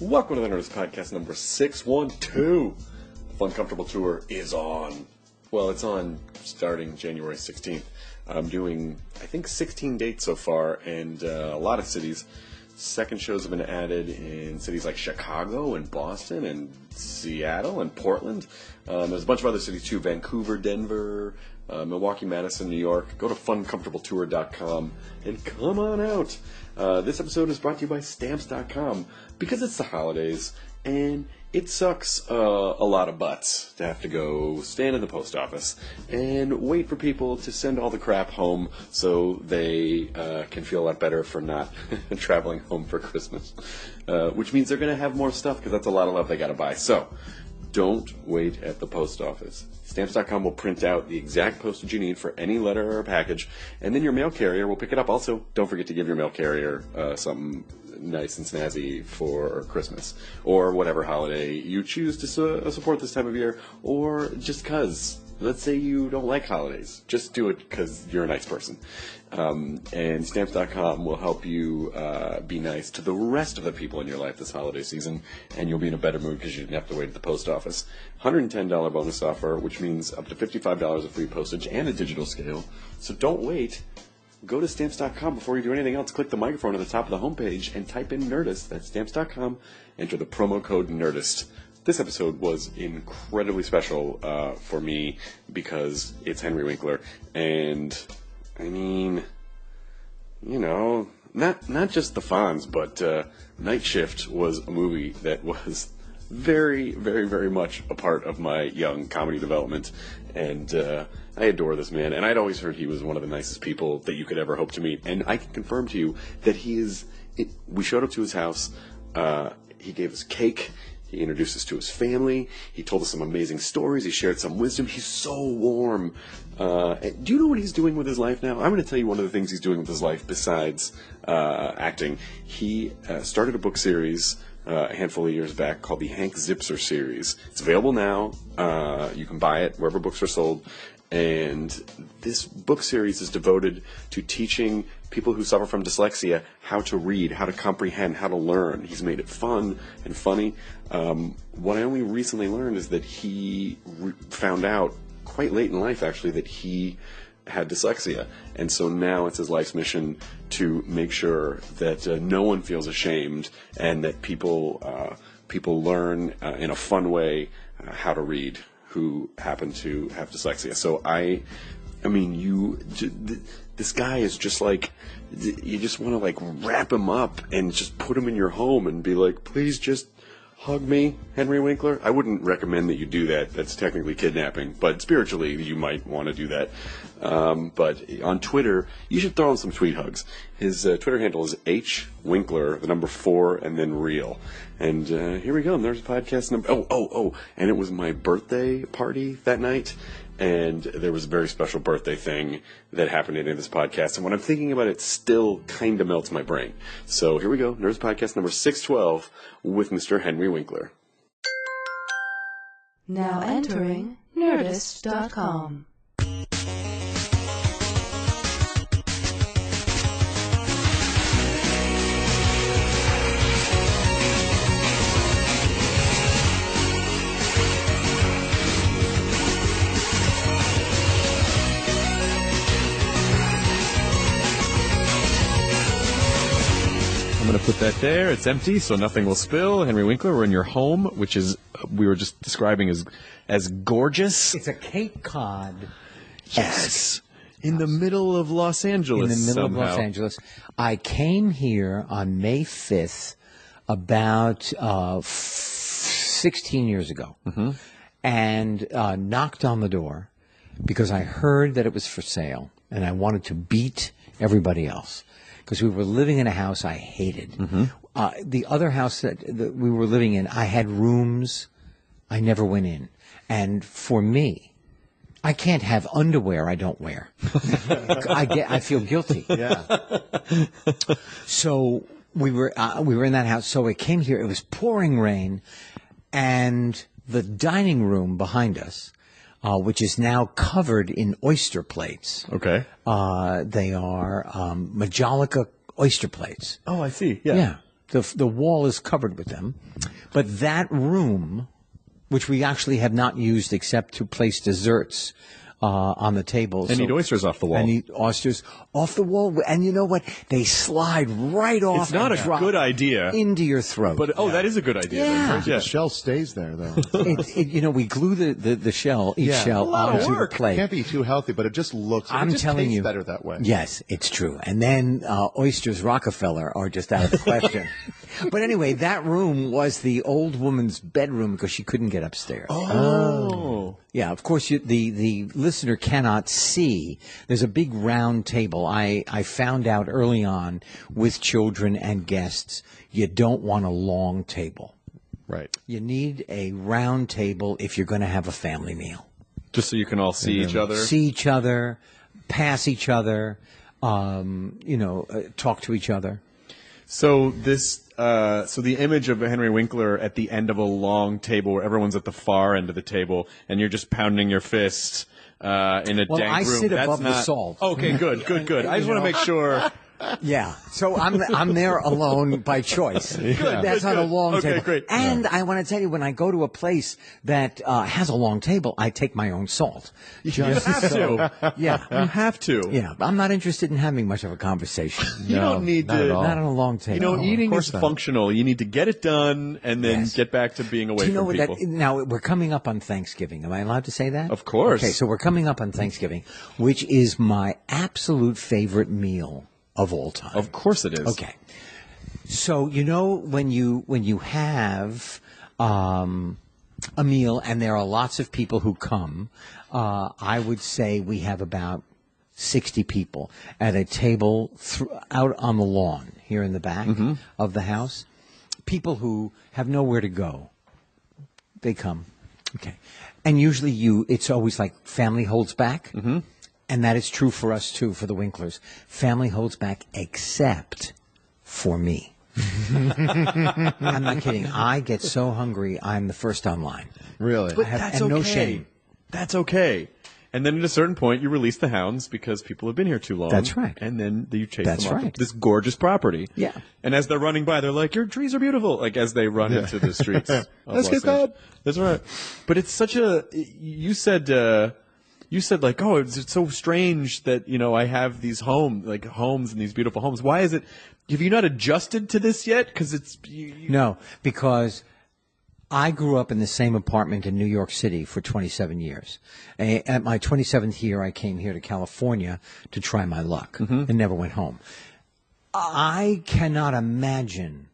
Welcome to the Nerdist podcast number 612. The Fun Comfortable Tour is on. Well, it's on starting January 16th. I'm doing, I think, 16 dates so far, and a lot of cities. Second shows have been added in cities like Chicago and Boston and Seattle and Portland. There's a bunch of other cities too, Vancouver, Denver, Milwaukee, Madison, New York. Go to funcomfortabletour.com and come on out. This episode is brought to you by Stamps.com because it's the holidays and it sucks a lot of butts to have to go stand in the post office and wait for people to send all the crap home so they can feel a lot better for not traveling home for Christmas. Which means they're going to have more stuff because that's a lot of love they got to buy. So don't wait at the post office. Stamps.com will print out the exact postage you need for any letter or package, and then your mail carrier will pick it up. Also, don't forget to give your mail carrier something nice and snazzy for Christmas, or whatever holiday you choose to support this time of year, or just because. Let's say you don't like holidays. Just do it because you're a nice person. And Stamps.com will help you be nice to the rest of the people in your life this holiday season, and you'll be in a better mood because you didn't have to wait at the post office. $110 bonus offer, which means up to $55 of free postage and a digital scale. So don't wait. Go to Stamps.com before you do anything else. Click the microphone at the top of the homepage and type in Nerdist. That's Stamps.com. Enter the promo code Nerdist. This episode was incredibly special for me because it's Henry Winkler, and I mean, you know, not just the Fonz, but Night Shift was a movie that was very, very, very much a part of my young comedy development, and I adore this man, and I'd always heard he was one of the nicest people that you could ever hope to meet, and I can confirm to you that he is. We showed up to his house. He gave us cake. He introduced us to his family. He told us some amazing stories. He shared some wisdom. He's so warm. Do you know what he's doing with his life now? I'm going to tell you one of the things he's doing with his life besides acting. He started a book series a handful of years back called the Hank Zipser series. It's available now. You can buy it wherever books are sold. And this book series is devoted to teaching people who suffer from dyslexia how to read, how to comprehend, how to learn. He's made it fun and funny. What I only recently learned is that he found out quite late in life, actually, that he had dyslexia. And so now it's his life's mission to make sure that no one feels ashamed and that people learn in a fun way how to read who happen to have dyslexia. So I mean, this guy is just like, you just want to like wrap him up and just put him in your home and be like, please just hug me, Henry Winkler. I wouldn't recommend that you do that. That's technically kidnapping, but spiritually you might want to do that. But on Twitter, you should throw him some tweet hugs. His Twitter handle is HWinkler, the number 4, and then real. And here we go. And there's podcast number. Oh! And it was my birthday party that night, and there was a very special birthday thing that happened in this podcast. And when I'm thinking about it, still kind of melts my brain. So here we go. Nerdist podcast number 612 with Mr. Henry Winkler. Now entering Nerdist.com. I'm going to put that there. It's empty, so nothing will spill. Henry Winkler, we're in your home, which is, we were just describing as gorgeous. It's a Cape Cod. Yes. In the middle of Los Angeles. In the middle somehow. of Los Angeles. I came here on May 5th about 16 years ago and knocked on the door because I heard that it was for sale and I wanted to beat everybody else. Because we were living in a house I hated. The other house that we were living in, I had rooms I never went in. And for me, I can't have underwear I don't wear. I feel guilty. Yeah. So we were in that house. So I came here. It was pouring rain, and the dining room behind us, which is now covered in oyster plates. Okay. They are Majolica oyster plates. Oh, I see. Yeah. Yeah. The wall is covered with them. But that room, which we actually have not used except to place desserts on the tables. And eat oysters off the wall. And eat oysters off the wall. And you know what? They slide right off. It's not a good idea. Into your throat. But that is a good idea. Yeah. Then. The shell stays there, though. We glue the shell, each Yeah. shell A lot of onto the work. plate. It can't be too healthy, but it just looks. I'm it just telling tastes you, better that way. Yes, it's true. And then oysters Rockefeller are just out of the question. But anyway, that room was the old woman's bedroom because she couldn't get upstairs. Oh. Yeah, of course, the listener cannot see. There's a big round table. I found out early on with children and guests, you don't want a long table. Right. You need a round table if you're going to have a family meal. Just so you can all see each other. See each other, pass each other, talk to each other. So the image of Henry Winkler at the end of a long table where everyone's at the far end of the table and you're just pounding your fist in a dank room. I sit above the salt. Okay, good. I just want to make sure. Yeah, so I'm there alone by choice. That's on a long table. Great. And I want to tell you, when I go to a place that has a long table, I take my own salt. You have to. Yeah, You have to. yeah. I'm not interested in having much of a conversation. You don't need not to. at all. Not on a long table. Eating course is not. functional. You need to get it done and then Yes. get back to being away Do you know from what people. now we're coming up on Thanksgiving. Am I allowed to say that? Of course. Okay, so we're coming up on Thanksgiving, which is my absolute favorite meal of all time. Of course it is. Okay. So when you have a meal and there are lots of people who come, I would say we have about 60 people at a table out on the lawn here in the back of the house. People who have nowhere to go. They come. Okay. And usually it's always like family holds back. Mm-hmm. And that is true for us, too, for the Winklers. Family holds back except for me. I'm not kidding. I get so hungry, I'm the first online. Really? But have- that's and okay. no shame. That's okay. And then at a certain point, you release the hounds because people have been here too long. That's right. And then you chase That's them off right. this gorgeous property. Yeah. And as they're running by, they're like, "Your trees are beautiful." Like as they run into the streets. of Let's Los get Angeles. that. That's right. But it's such a. You said like, oh, it's so strange that I have these homes and these beautiful homes. Why is it? Have you not adjusted to this yet? Because it's No, because I grew up in the same apartment in New York City for 27 years. At my 27th year, I came here to California to try my luck and never went home. I cannot imagine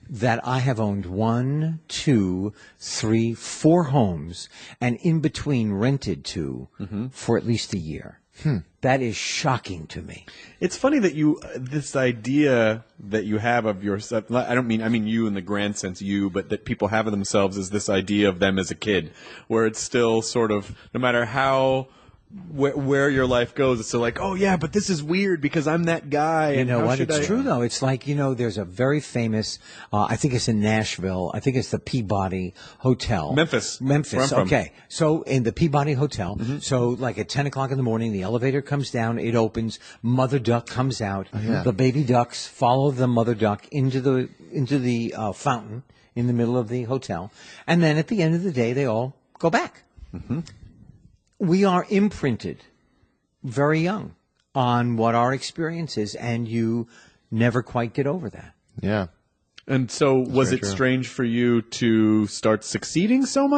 that I have owned 1, 2, 3, 4 homes and in between rented 2 for at least a year. That is shocking to me. It's funny that this idea that you have of yourself, I mean you in the grand sense, but that people have of themselves is this idea of them as a kid, where it's still sort of, no matter how, where your life goes, it's still like, oh yeah, but this is weird because I'm that guy. You and know how what? should It's I- true, though. It's like, there's a very famous, I think it's in Nashville. I think it's the Peabody Hotel. Memphis. Memphis, Where I'm from. okay. So in the Peabody Hotel, so like at 10 o'clock in the morning, the elevator comes down, it opens, mother duck comes out. The baby ducks follow the mother duck into the fountain in the middle of the hotel. And then at the end of the day, they all go back. We are imprinted very young on what our experience is, and you never quite get over that. Yeah. And so was very it true. strange for you to start succeeding so much?